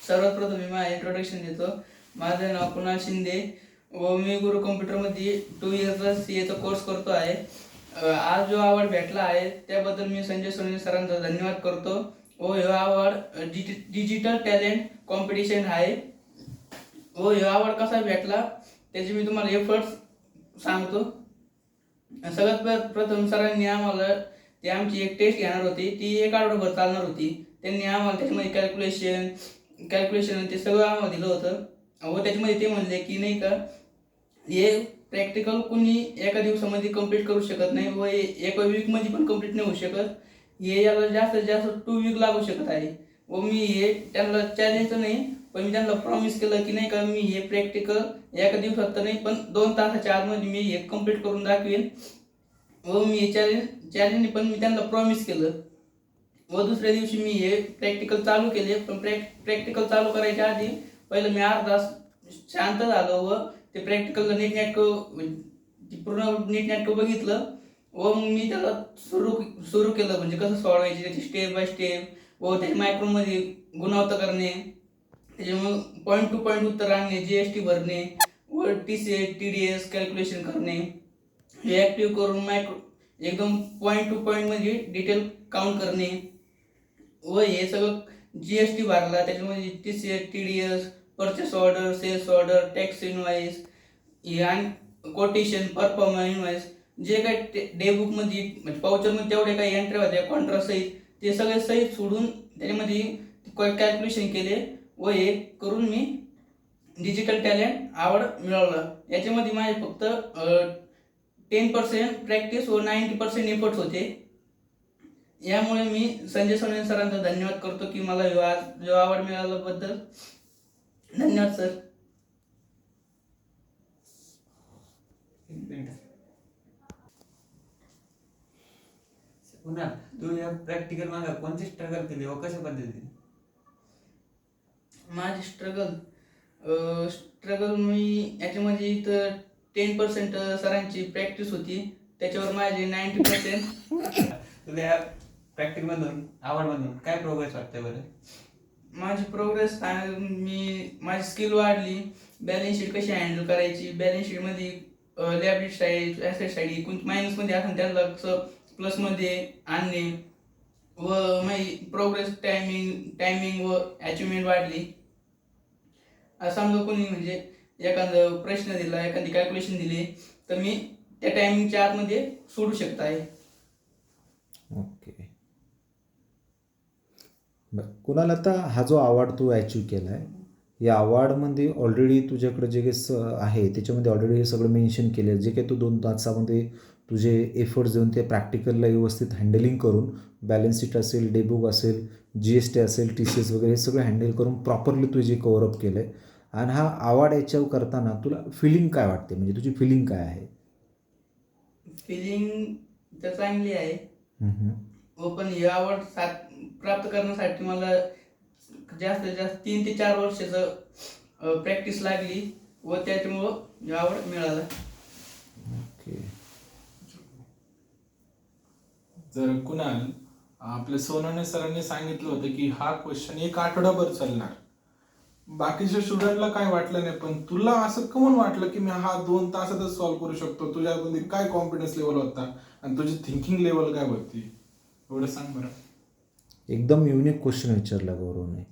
सर्वात प्रथम मी माझं इंट्रोडक्शन देतो. माझं नाव कुणाल शिंदे व मी गुरु कॉम्प्युटरमध्ये 2 इयर्सचा CA कोर्स करतो आहे. आज जो अवॉर्ड भेटला आहे त्याबद्दल मी संजय सोनवणे सरांचा धन्यवाद करतो. व हे अवॉर्ड डिजिटल टॅलेंट कॉम्पिटिशन आहे. व हे अवॉर्ड कसा भेटला त्याचे मी तुम्हाला एफर्ट्स सांगतो. सगळ्यात प्रथम सरांनी आम्हाला ती आमची एक टेस्ट घेणार होती, ती 1 आठवडाभर चालणार होती. त्यांनी आम्हाला त्याच्यामध्ये कॅल्क्युलेशन ते सगळं आम्हाला दिलं होतं व त्याच्यामध्ये ते म्हणले की नाही का हे प्रॅक्टिकल कुणी एका दिवसामध्ये कंप्लीट करू शकत नाही व एका वीकमध्ये पण कंप्लीट नाही होऊ शकत. हे याला जास्तीत जास्त 2 वीक लागू शकत आहे. व मी हे त्यांना चॅलेंज नाही पण मी त्यांना प्रॉमिस केलं की नाही का मी हे प्रॅक्टिकल एका दिवसात तर नाही पण 2 तासाच्या आतमध्ये मी हे कंप्लीट करून दाखवेन. व मी हे चॅलेंजने पण मी त्यांना प्रॉमिस केलं. व दुसऱ्या दिवशी मी हे प्रॅक्टिकल चालू केले. पण प्रॅक्टिकल चालू करायच्या आधी पहिलं मी अर्धा तास शांत झालो व ते प्रॅक्टिकलला पूर्ण नीटनेटकं बघितलं व मग मी त्याला सुरू केलं, म्हणजे कसं सोडवायचे त्याची स्टेप बाय स्टेप व त्याच्या मायक्रोमध्ये गुणावता करणे, त्याचे मग पॉईंट टू पॉईंट उत्तर आणणे, GST भरणे व TCS TDS कॅल्क्युलेशन करणे, हे ॲक्टिव्ह करून एकदम पॉईंट टू पॉईंट म्हणजे डिटेल काउंट करणे व हे सगळं GST भरला. त्याच्यामध्ये TCS TDS purchase order, sales order, tax invoice हे आणि कोटेशन, परफॉर्मन्स इनवाईस जे काही डे बुकमध्ये म्हणजे पाउचरमध्ये तेवढे काही एंट्री होत्या कॉन्ट्रास्ट सहित ते सगळे सहित सोडून त्याच्यामध्ये कॅल्क्युलेशन केले व हे करून मी डिजिटल टॅलेंट अवॉर्ड मिळवला. याच्यामध्ये माझे फक्त 10% प्रॅक्टिस व 90% एफर्ट्स होते. यामुळे मी संजय सोनवणे सरांचा धन्यवाद करतो की मला जो अवॉर्ड मिळाल्याबद्दल. धन्यवाद सर. पुन्हा तू या प्रॅक्टिकल मागे कोणती स्ट्रगल केली व कशा पद्धतीने? माझी स्ट्रगल मी याच्यामध्ये इथं 10% सरांची प्रॅक्टिस होती, त्याच्यावर माझे 90%. तुला या प्रॅक्टिकल मधून आवड मधून काय प्रोग्रेस वाटते बरं? माझी प्रोग्रेस माझी स्किल वाढली. बॅलन्स शीट कशी हँडल करायची, बॅलन्स शीटमध्ये लायबिलिटी साईड, ॲसेट साईड कोणती मायनसमध्ये असेल त्याला कसं प्लसमध्ये आणणे व माझी प्रोग्रेस टायमिंग व अचिव्हमेंट वाढली. समजा कोणी म्हणजे एखादं प्रश्न दिला, एखादी कॅल्क्युलेशन दिली तर मी त्या टायमिंगच्या आतमध्ये सोडू शकत आहे. ओके. बरं, कुणाला आता हा जो अवॉर्ड तू अचीव केला आहे, या अवॉर्डमध्ये ऑलरेडी तुझ्याकडे जे काही आहे त्याच्यामध्ये ऑलरेडी हे सगळं मेन्शन केलं आहे, जे काही तू 2 तासामध्ये तुझे एफर्ट्स देऊन ते प्रॅक्टिकलला व्यवस्थित हँडलिंग करून बॅलन्स शीट असेल, डेबुक असेल, GST असेल, TCS वगैरे हे सगळं हँडल करून प्रॉपरली तू जे कव्हरअप केलं आहे. आणि हा अवॉर्ड अचीव करताना तुला फिलिंग काय वाटते, म्हणजे तुझी फिलिंग काय आहे? फिलिंग तर चांगली आहे व पण हे अवॉर्ड प्राप्त करण्यासाठी मला जास्तीत जास्त 3 ते 4 वर्षाचं प्रॅक्टिस लागली व त्याच्यामुळं हे अवॉर्ड मिळाला. ओके. जर कुणाल आपल्या सोनवणे सरांनी सांगितलं होतं की हा क्वेश्चन 1 आठवडाभर चालणार, बाकीच्या स्टुडंटला काय वाटलं नाही, पण तुला असं कमून वाटलं की मी हा 2 तासातच सॉल्व्ह करू शकतो? तुझ्यामध्ये काय कॉन्फिडन्स लेवल होता आणि तुझी थिंकिंग लेवल काय होती, एवढं सांग बरं. एकदम युनिक क्वेश्चन विचारला गौरवने.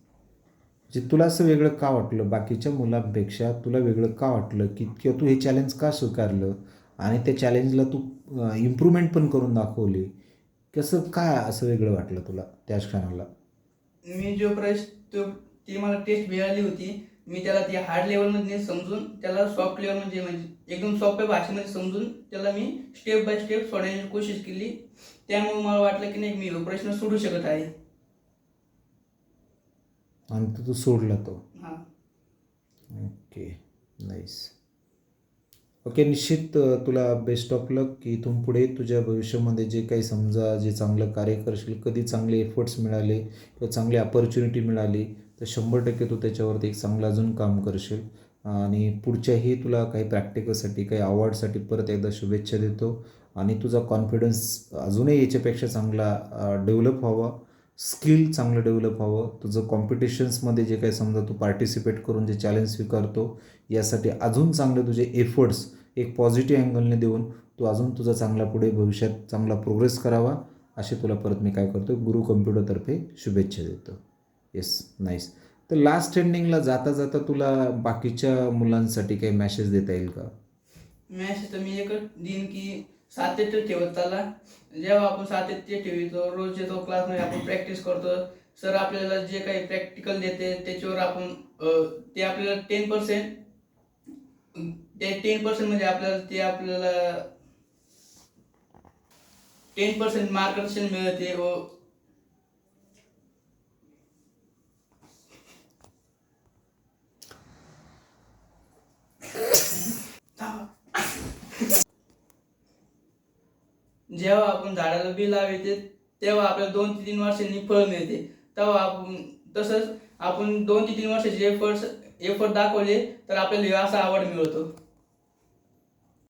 जे तुला असं वेगळं का वाटलं, बाकीच्या मुलांपेक्षा तुला वेगळं का वाटलं, की किंवा तू हे चॅलेंज का स्वीकारलं आणि त्या चॅलेंजला तू इम्प्रूव्हमेंट पण करून दाखवली, कसं काय असं वेगळं वाटलं तुला त्याच क्षणाला? मी जो ती मला टेस्ट मिळाली होती, मी त्याला ती हार्ड लेवलमध्ये समजून त्याला सॉफ्ट लेवल म्हणजे एकदम सोप्या भाषेमध्ये समजून त्याला मी स्टेप बाय स्टेप सोडवण्याची कोशिश केली. त्यामुळे मला वाटलं की नाही मी हा प्रश्न सोडू शकत आहे. आणि तू सोडला तो. हां. Okay, nice. ओके, निश्चित तुला बेस्ट ऑफ लक की इथून पुढे तुझ्या भविष्यामध्ये जे काही समजा जे चांगलं कार्य करशील, कधी चांगले एफर्ट्स मिळाले किंवा चांगली अपॉर्च्युनिटी मिळाली तर 100% तू त्याच्यावरती एक चांगलं अजून काम करशील. आणि पुढच्याही तुला काही प्रॅक्टिकलसाठी काही अवॉर्डसाठी परत एकदा शुभेच्छा देतो. आणि तुझा कॉन्फिडन्स अजूनही याच्यापेक्षा चांगला डेव्हलप व्हावा स्किल चांगलं डेव्हलप व्हावं, तुझं कॉम्पिटिशन्समध्ये जे काही समजा तू पार्टिसिपेट करून जे चॅलेंज स्वीकारतो यासाठी अजून चांगले तुझे एफर्ट्स एक पॉझिटिव्ह अँगलने देऊन तू अजून तुझा चांगला पुढे भविष्यात चांगला प्रोग्रेस करावा असे तुला परत मी काय करतो गुरु कम्प्युटरतर्फे शुभेच्छा देतो. Yes, nice. तर लास्ट एंडिंगला जाता जाता तुला बाकीच्या मुलांसाठी काही मॅसेज देता येईल का? मॅच तर मी एकच देईन की सातत्य ठेवत चाला. जेव्हा आपण सातत्य ठेवतो, रोज येतो क्लासमध्ये, आपण प्रॅक्टिस करतो, सर आपल्याला जे काही प्रॅक्टिकल देते त्याच्यावर आपण ते आपल्याला 10% ते 10% म्हणजे आपल्याला 10% मार्गदर्शन मिळते व जेव्हा आपण झाडाला बी लावते तेव्हा आपल्याला 2 ते 3 वर्षांनी फळ मिळते. तेव्हा आपण तसंच आपण 2 ते 3 वर्षाचे एफर्ट दाखवले तर आपल्याला असा आवड मिळतो.